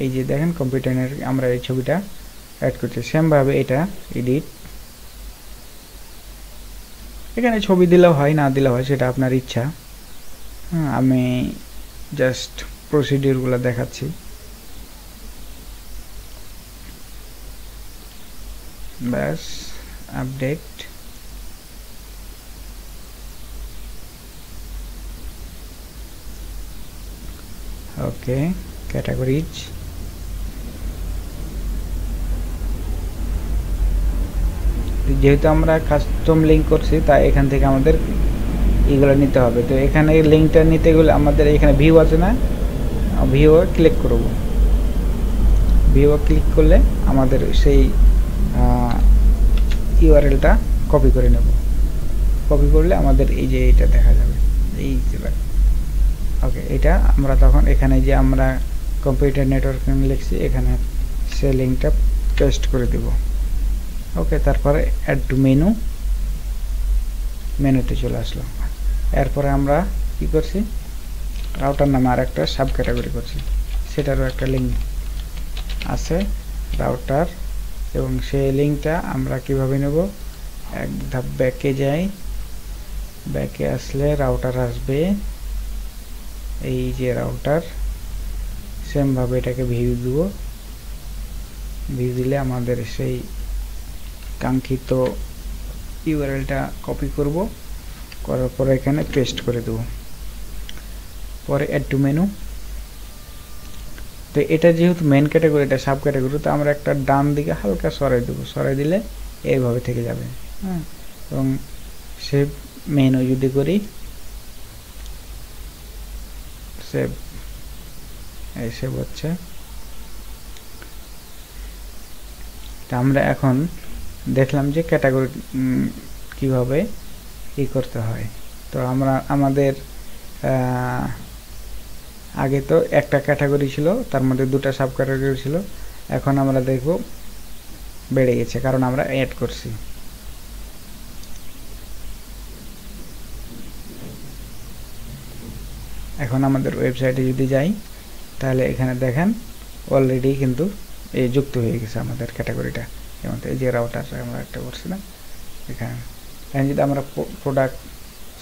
এই যে দেখেন কম্পিউটারের আমরা এই ছবিটা অ্যাড করছি। সেম ভাবে এটা এডিট, এখানে ছবি দিলেও হয়, না দিলেও হয়, সেটা আপনার ইচ্ছা। আমি জাস্ট প্রসিডিউরগুলো দেখাচ্ছি। ব্যাস, আপডেট, ওকে, ক্যাটাগরিজ, যেহেতু আমরা কাস্টম লিঙ্ক করছি তাই এখান থেকে আমাদের এগুলো নিতে হবে। তো এখানে লিঙ্কটা নিতে গেলে আমাদের এখানে ভিউ আছে না, ভিউ ক্লিক করব। ভিউ ক্লিক করলে আমাদের সেই ইউআরএলটা কপি করে নেব। কপি করলে আমাদের এই যে এটা দেখা যাবে, এই যে ওকে, এটা আমরা তখন এখানে যে আমরা কম্পিউটার নেটওয়ার্কিং লিখছি এখানে সেই লিঙ্কটা পেস্ট করে দেব। ওকে, তারপরে অ্যাড টু মেনুতে চলে আসলো। এরপরে আমরা কি করছি, রাউটার নামে আর একটা সাব ক্যাটাগরি করছি, সেটারও একটা লিঙ্ক আছে রাউটার, এবং সেই লিঙ্কটা আমরা কিভাবে নেব, এক ধাপ ব্যাকে যাই, ব্যাকে আসলে রাউটার আসবে, এই যে রাউটার, সেম ভাবে এটাকে ভিউ দিব। ভিউ দিলে আমাদের সেই কাঙ্ক্ষিত ইউআরএলটা কপি করব, করার পরে এখানে পেস্ট করে দেব। পরে অ্যাড টু মেনু, তো এটা যেহেতু মেন ক্যাটাগরি, এটা সাব ক্যাটাগরি, তো আমরা একটা ডান দিকে হালকা সরাই দেবো, সরাই দিলে এইভাবে থেকে যাবে। হ্যাঁ, এবং সেভ মেনু যদি করি, সেভ, এই সেভ হচ্ছে। তা আমরা এখন দেখলাম যে ক্যাটাগরি কিভাবে করতে হয়। তো আমরা আমাদের আগে তো একটা ক্যাটাগরি ছিল, তার মধ্যে দুটা সাব ক্যাটাগরি ছিল, এখন আমরা দেখব বেড়ে গেছে কারণ আমরা অ্যাড করছি। এখন আমাদের ওয়েবসাইটে যদি যাই তাহলে এখানে দেখেন অলরেডি কিন্তু এই যুক্ত হয়ে গেছে আমাদের ক্যাটাগরিটা। যেমন এই যে রাউটার আমরা একটা করছিলাম এখানে যদি আমরা প্রোডাক্ট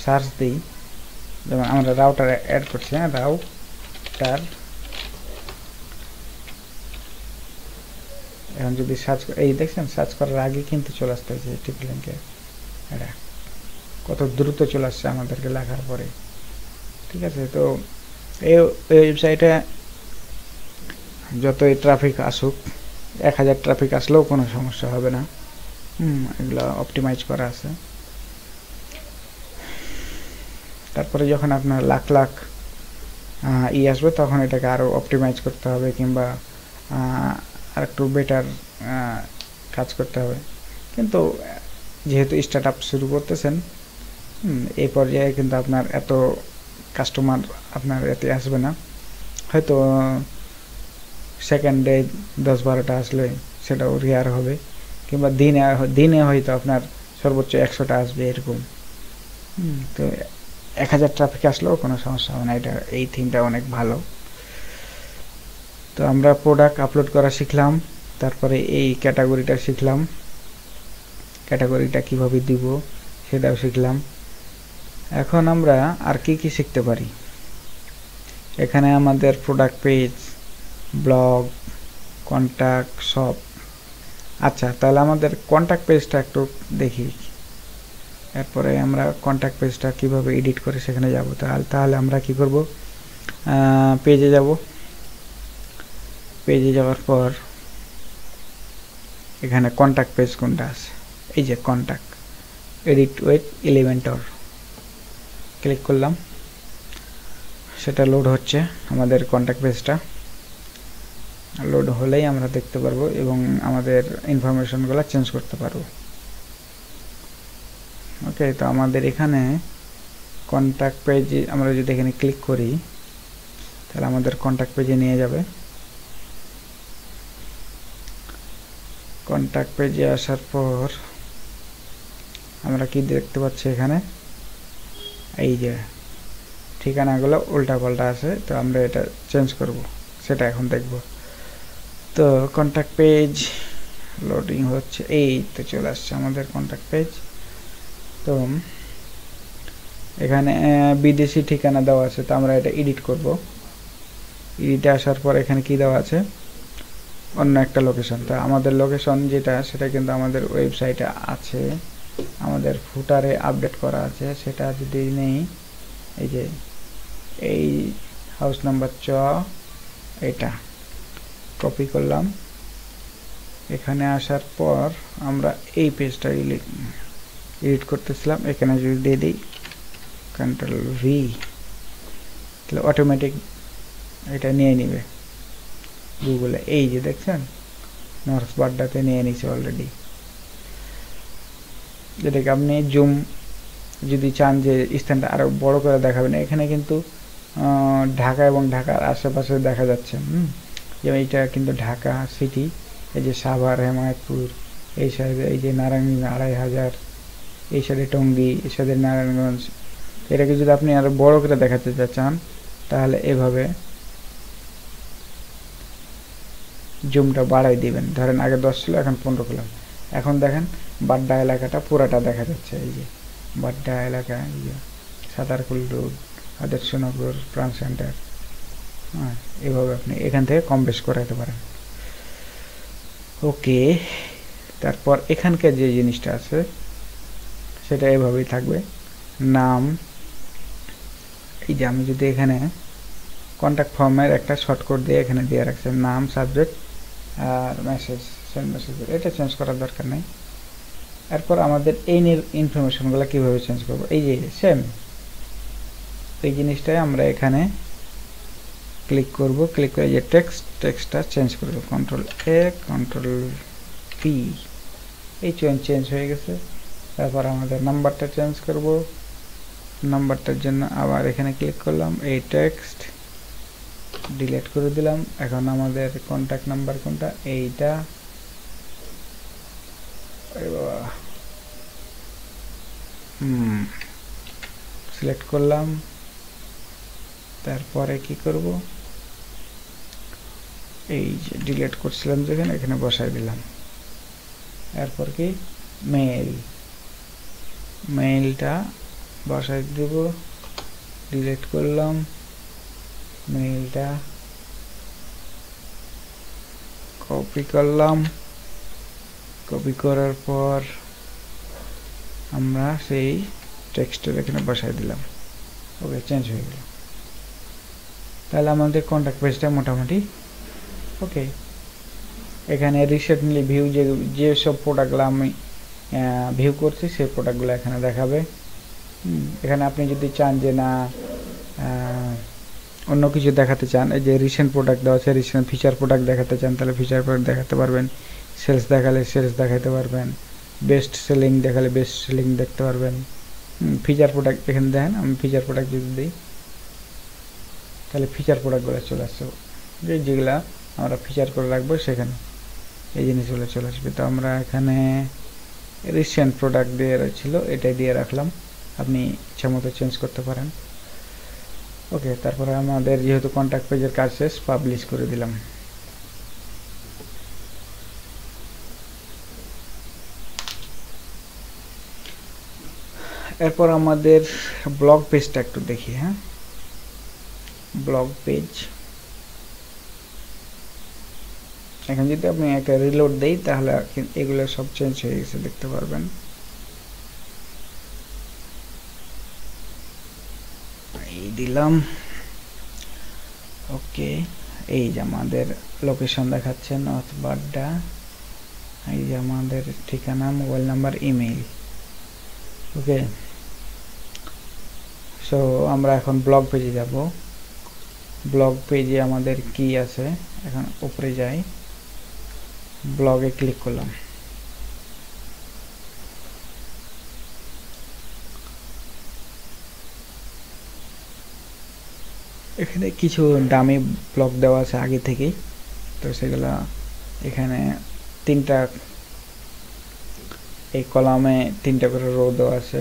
সার্চ দিই, যেমন আমরা রাউটার অ্যাড করছি, হ্যাঁ রাউটার, এখন যদি সার্চ, এই দেখছেন সার্চ করার আগে কিন্তু চলে আসতে হয়েছে টিপি লিঙ্কে, এটা কত দ্রুত চলে আসছে আমাদেরকে লেখার পরে। ঠিক আছে, তো এই ওয়েবসাইটে যতই ট্রাফিক আসুক, 1000 ট্রাফিক আসলেও কোনো সমস্যা হবে না। এগুলো অপটিমাইজ করা আছে। তারপরে যখন আপনার লাখ লাখ আসবে তখন এটাকে আরও অপটিমাইজ করতে হবে, কিংবা আর একটু বেটার কাজ করতে হবে। কিন্তু যেহেতু স্টার্ট আপ শুরু করতেছেন, এই পর্যায়ে কিন্তু আপনার এত কাস্টমার আপনার এতে আসবে না, হয়তো সেকেন্ডে 10-12টা আসলে সেটাও রেয়ার হবে, কিংবা দিনে হয়তো আপনার সর্বোচ্চ 100টা আসবে এরকম। তো 1000 ট্রাফিক আসলেও কোনো সমস্যা হবে না, এটা এই থিমটা অনেক ভালো। তো আমরা প্রোডাক্ট আপলোড করা শিখলাম, তারপরে এই ক্যাটাগরিটা শিখলাম, ক্যাটাগরিটা কিভাবে দিব সেটাও শিখলাম। এখন আমরা আর কি কি শিখতে পারি, এখানে আমাদের প্রোডাক্ট পেজ, ব্লগ, কন্ট্যাক্ট, সব। আচ্ছা, তাহলে আমাদের কন্ট্যাক্ট পেজটা একটু দেখি, এরপরে আমরা কন্ট্যাক্ট পেজটা কিভাবে এডিট করে সেখানে যাব। তাহলে আমরা কি করব, পেজে যাব, পেজে যাওয়ার পর এখানে কন্ট্যাক্ট পেজ কোনটা আছে, এই যে contact, edit with Elementor click করলাম, সেটা লোড হচ্ছে। আমাদের কন্ট্যাক্ট পেজটা লোড হলেই আমরা দেখতে পারবো এবং আমাদের ইনফরমেশনগুলো চেঞ্জ করতে পারবো। ওকে, তো আমাদের এখানে কন্ট্যাক্ট পেজে আমরা যদি এখানে ক্লিক করি তাহলে আমাদের কন্ট্যাক্ট পেজে নিয়ে যাবে। কন্ট্যাক্ট পেজে আসার পর আমরা কি দেখতে পাচ্ছি, এখানে এই যে ঠিকানাগুলো উল্টা পাল্টা আছে, তো আমরা এটা চেঞ্জ করব, সেটা এখন দেখব। তো কন্ট্যাক্ট পেজ লোডিং হচ্ছে, এই তো চলে আসছে আমাদের কন্ট্যাক্ট পেজ। তো এখানে বিদেশি ঠিকানা দেওয়া আছে, তো আমরা এটা এডিট করব। এডিটে আসার পর এখানে কি দেওয়া আছে, অন্য একটা লোকেশন। তা আমাদের লোকেশন যেটা, সেটা কিন্তু আমাদের ওয়েবসাইটে আছে, আমাদের ফুটারে আপডেট করা আছে। সেটা যদি নেই, এই যে এই হাউস নাম্বার এটা কপি করলাম, এখানে আসার পর আমরা এই পেজটা এডিট করতেছিলাম, এখানে যদি দিয়ে দিই Ctrl+V, তাহলে অটোমেটিক এটা নিয়ে নিবে গুগলে। এই যে দেখছেন নর্থ বাড্ডাতে নিয়ে নিছে অলরেডি। যেটাকে আপনি জুম যদি চান যে স্থানটা আরো বড় করে দেখাবেন, এখানে কিন্তু ঢাকা এবং ঢাকার আশেপাশে দেখা যাচ্ছে। যেমন এইটা কিন্তু ঢাকা সিটি, এই যে সাভার, হেমায়তপুর, এই সাইডে এই যে নারায়ণগঞ্জ 2500, এই সাইডে টঙ্গী, এই সাইডে নারায়ণগঞ্জ। এটাকে যদি আপনি আরো বড় করে দেখাতে চান তাহলে এভাবে জুমটা বাড়াই দিবেন। ধরেন আগে 10 ছিল, এখন 15 করলাম। এখন দেখেন বাড্ডা এলাকাটা পুরাটা দেখা যাচ্ছে। এই যে বাড্ডা এলাকা, এই যে সাতারকুল রোড, আদর্শনগর, প্রাণ সেন্টার। হ্যাঁ, এভাবে আপনি এখান থেকে কম বেশ করাতে পারেন। ওকে, তারপর এখানকার যে জিনিসটা আছে সেটা এভাবেই থাকবে। নাম, এই যে আমি যদি এখানে কন্ট্যাক্ট ফর্মের একটা শর্টকাট দিয়ে এখানে দিয়ে রাখছি, নাম, সাবজেক্ট আর মেসেজ, সেন্ড মেসেজ, এটা চেঞ্জ করার দরকার নেই। এরপর আমাদের এই ইনফরমেশনগুলো কিভাবে চেঞ্জ করব, এই যে সেম এই জিনিসটাই আমরা এখানে ক্লিক করব, ক্লিক করে যে টেক্সটটা চেঞ্জ করব, কন্ট্রোল এ কন্ট্রোল পি, এই চেঞ্জ হয়ে গেছে। তারপর আমাদের নাম্বারটা চেঞ্জ করব, নাম্বারটার জন্য আবার এখানে ক্লিক করলাম, এই টেক্সট ডিলিট করে দিলাম। এখন আমাদের কন্ট্যাক্ট নাম্বার কোনটা, এইটা, সিলেক্ট করলাম। তারপরে কি করব, এই যে ডিলিট করছিলাম যেখানে, এখানে বসাই দিলাম। এরপর কি মেইলটা বসাই দেব, ডিলিট করলাম, মেইলটা কপি করলাম, কপি করার পর আমরা সেই টেক্সটের এখানে বসাই দিলাম। ওকে, চেঞ্জ হয়ে গেল। তাহলে আমাদের কন্ট্যাক্ট পেজটা মোটামুটি ওকে। এখানে রিসেন্টলি ভিউ যে সব প্রোডাক্টগুলো আমি ভিউ করছি সেই প্রোডাক্টগুলো এখানে দেখাবে। এখানে আপনি যদি চান যে না অন্য কিছু দেখাতে চান, এই যে রিসেন্ট প্রোডাক্ট দেওয়া আছে, রিসেন্ট ফিচার প্রোডাক্ট দেখাতে চান তাহলে ফিচার প্রোডাক্ট দেখাতে পারবেন, সেলস দেখালে সেলস দেখাতে পারবেন, বেস্ট সেলিং দেখালে বেস্ট সেলিং দেখতে পারবেন। ফিচার প্রোডাক্ট এখানে দেখেন, আমি ফিচার প্রোডাক্ট যদি দিই তাহলে ফিচার প্রোডাক্টগুলো চলে আসছে, যেগুলা আমরা ফিচার করে রাখবো সেখানে এই জিনিসগুলো চলে আসবে। তো আমরা এখানে রিসেন্ট প্রোডাক্ট দিয়ে ছিল, এটাই দিয়ে রাখলাম, আপনি ইচ্ছা মতো চেঞ্জ করতে পারেন। ওকে, তারপরে আমাদের যেহেতু কন্ট্যাক্ট পেজের কাজ শেষ, পাবলিশ করে দিলাম। এরপর আমাদের ব্লগ পেজটা একটু দেখি। হ্যাঁ, ব্লগ পেজ, এখন যদি আপনি একটা রিলোড দেই তাহলে এগুলো সব চেঞ্জ হয়ে গেছে দেখতে পারবেন। এই দিলাম, ওকে। এই যে আমাদের লোকেশন দেখাচ্ছে নর্থ বাড্ডা, এই যে আমাদের ঠিকানা, মোবাইল নাম্বার, ইমেইল। ওকে, সো আমরা এখন ব্লগ পেজে যাব। ব্লগ পেজে আমাদের কি আছে, এখন উপরে যাই, ব্লগে ক্লিক করলাম। এখানে কিছু দামি ব্লগ দেওয়া আছে আগে থেকেই, তো সেগুলো এখানে তিনটা, এই কলামে তিনটা করে রো দেওয়া আছে।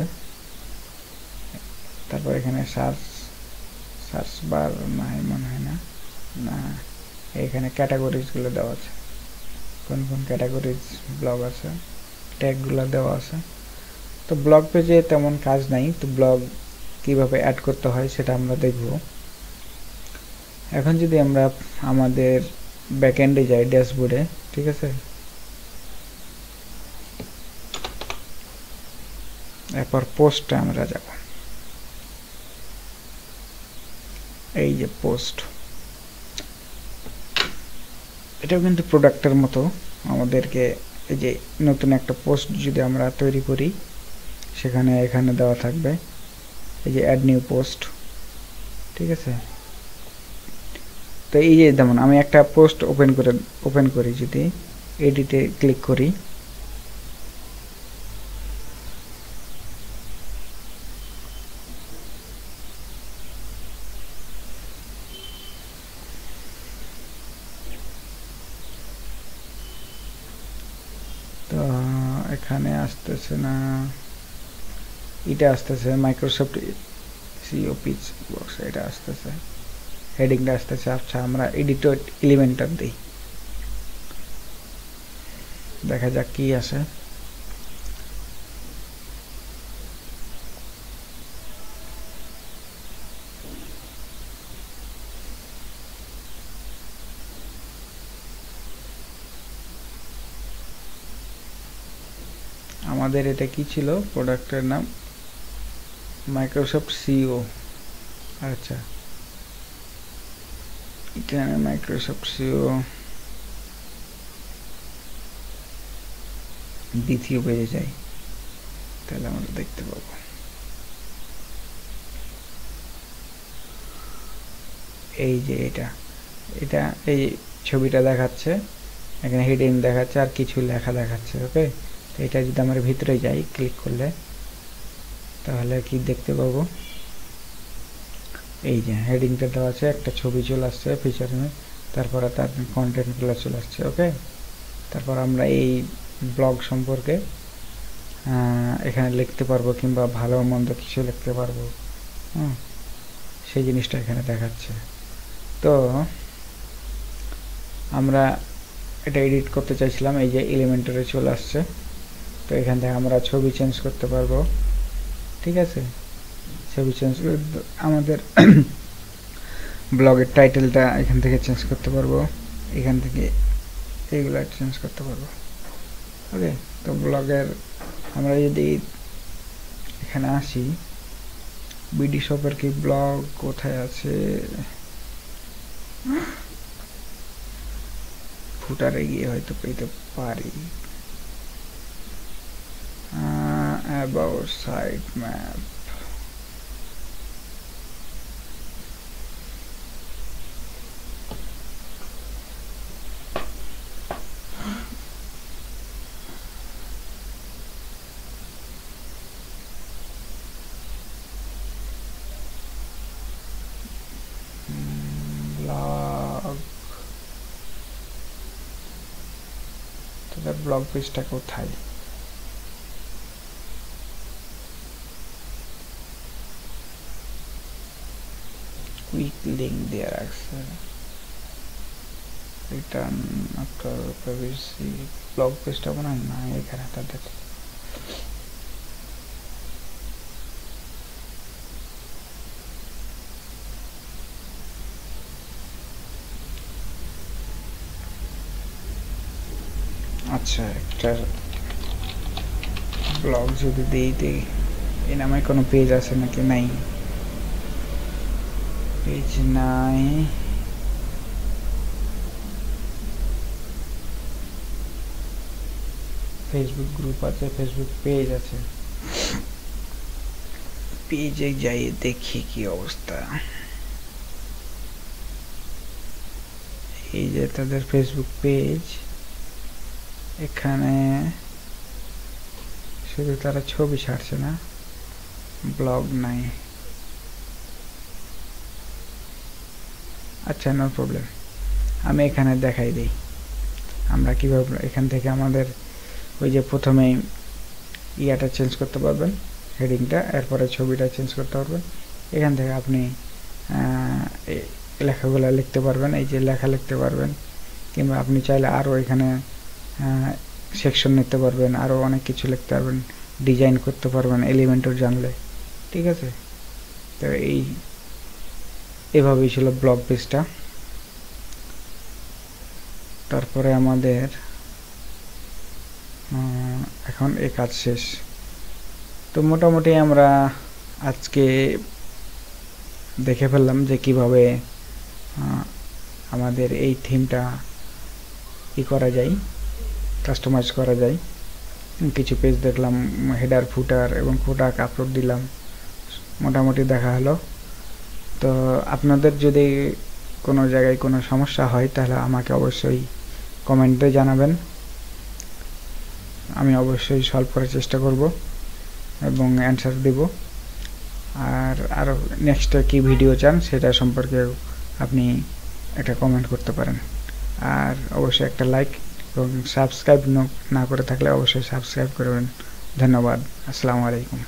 তারপর এখানে সার্চ বার নাই মনে হয়, না এখানে ক্যাটাগরিজগুলো দেওয়া আছে, কোন কোন ক্যাটাগরিজ ব্লগ আছে, ট্যাগগুলো দেওয়া আছে। তো ব্লগ পেজে তেমন কাজ নাই, তো ব্লগ কিভাবে অ্যাড করতে হয় সেটা আমরা দেখব। এখন যদি আমরা আমাদের ব্যাকএন্ডে যাই, ড্যাশবোর্ডে, ঠিক আছে, এরপর পোস্টে আমরা যাব। এই যে পোস্ট, এটাও কিন্তু প্রোডাক্টের মতো আমাদেরকে, এই যে নতুন একটা পোস্ট যদি আমরা তৈরি করি সেখানে এখানে দেওয়া থাকবে এই যে অ্যাড নিউ পোস্ট, ঠিক আছে। তো এই যে যেমন আমি একটা পোস্ট ওপেন করি, যদি এডিটে ক্লিক করি, তো এখানে আসতেছে না, এটা আসতেছে মাইক্রোসফট সিও পিচ বক্স, এটা আসতেছে, হেডিংটা আসতেছে। আচ্ছা, আমরা এডিটর এলিমেন্টার দিই, দেখা যাক কি আসে। আমাদের এটা কি ছিল, প্রোডাক্টের নাম মাইক্রোসফট সিও। আচ্ছা, এখানে মাইক্রোসফট সিও দ্বিতীয় পেজে যাই, তাহলে আমরা দেখতে পাবো। এই যে এটা এই ছবিটা দেখাচ্ছে, এখানে হেডিং দেখাচ্ছে আর কিছু লেখা দেখাচ্ছে। ওকে, তো এটা যদি আমরা ভিতরে যাই ক্লিক করলে তাহলে কি দেখতে পাবো, এই যে হেডিংটা দেওয়া আছে, একটা ছবি চলে আসছে ফিচারে, তারপরে তার কন্টেন্টগুলো চলে আসছে। ওকে, তারপর আমরা এই ব্লগ সম্পর্কে এখানে লিখতে পারবো, কিংবা ভালো মন্দ কিছু লিখতে পারবো। সেই জিনিসটা এখানে দেখাচ্ছে। তো আমরা এটা এডিট করতে চাইছিলাম, এই যে এলিমেন্টারে চলে আসছে। তো এখান থেকে আমরা ছবি চেঞ্জ করতে পারবো। ঠিক আছে, ছবি চেঞ্জ করে আমাদের ব্লগের টাইটেলটা এখান থেকে চেঞ্জ করতে পারবো, এখান থেকে এইগুলো চেঞ্জ করতে পারবো। ওকে, তো ব্লগের আমরা যদি এখানে আসি, বিডি শপের কি ব্লগ কোথায় আছে, ফুটারে গিয়ে হয়তো পেতে পারি। অ্যাবাউট সাইট ম্যাপ, ব্লগ পেজটা কোথায়? কুইক লিঙ্ক দিয়ে রাখছে, রিটার্ন আফটার প্রাইভেসি, ব্লগ পেজটা মনে হয় না এখানে তাদের। আচ্ছা, একটা ব্লগ যদি দিই এই নামে কোনো পেজ আছে নাকি? নাই, পেজ নাই। ফেসবুক গ্রুপ আছে, ফেসবুক পেজ আছে, পেজে যাই দেখি কি অবস্থা। এই যে তাদের ফেসবুক পেজ, এখানে শুধু তারা ছবি ছাড়ছে না, ব্লগ নাই। আচ্ছা, নো প্রবলেম, আমি এখানে দেখাই দিই আমরা কিভাবে এখান থেকে আমাদের ওই যে প্রথমেই ইয়াটা চেঞ্জ করতে পারবেন, হেডিংটা, এরপরে ছবিটা চেঞ্জ করতে পারবেন। এখান থেকে আপনি লেখাগুলো লিখতে পারবেন, এই যে লেখা লিখতে পারবেন, কিংবা আপনি চাইলে আরও এখানে সেকশন নিতে পারবেন, আরও অনেক কিছু লিখতে পারবেন, ডিজাইন করতে পারবেন এলিমেন্টর জানলে। ঠিক আছে, তো এভাবেই ছিল ব্লগ পেজটা। তারপরে আমাদের এখন এই কাজ শেষ। তো মোটামুটি আমরা আজকে দেখে ফেললাম যে কিভাবে আমাদের এই থিমটা করা যায়, কাস্টমাইজ করা যায়। কিছু পেজ দেখলাম, হেডার ফুটার এবং প্রোডাক্ট আপলোড দিলাম, মোটামুটি দেখা হলো। তো আপনাদের যদি কোনো জায়গায় কোনো সমস্যা হয় তাহলে আমাকে অবশ্যই কমেন্টে জানাবেন, আমি অবশ্যই সলভ করার চেষ্টা করব এবং অ্যান্সার দেব। আর আরও নেক্সটে কী ভিডিও চান সেটা সম্পর্কে আপনি একটা কমেন্ট করতে পারেন। আর অবশ্যই একটা লাইক এবং সাবস্ক্রাইব না করে থাকলে অবশ্যই সাবস্ক্রাইব করবেন। ধন্যবাদ, আসসালামু আলাইকুম।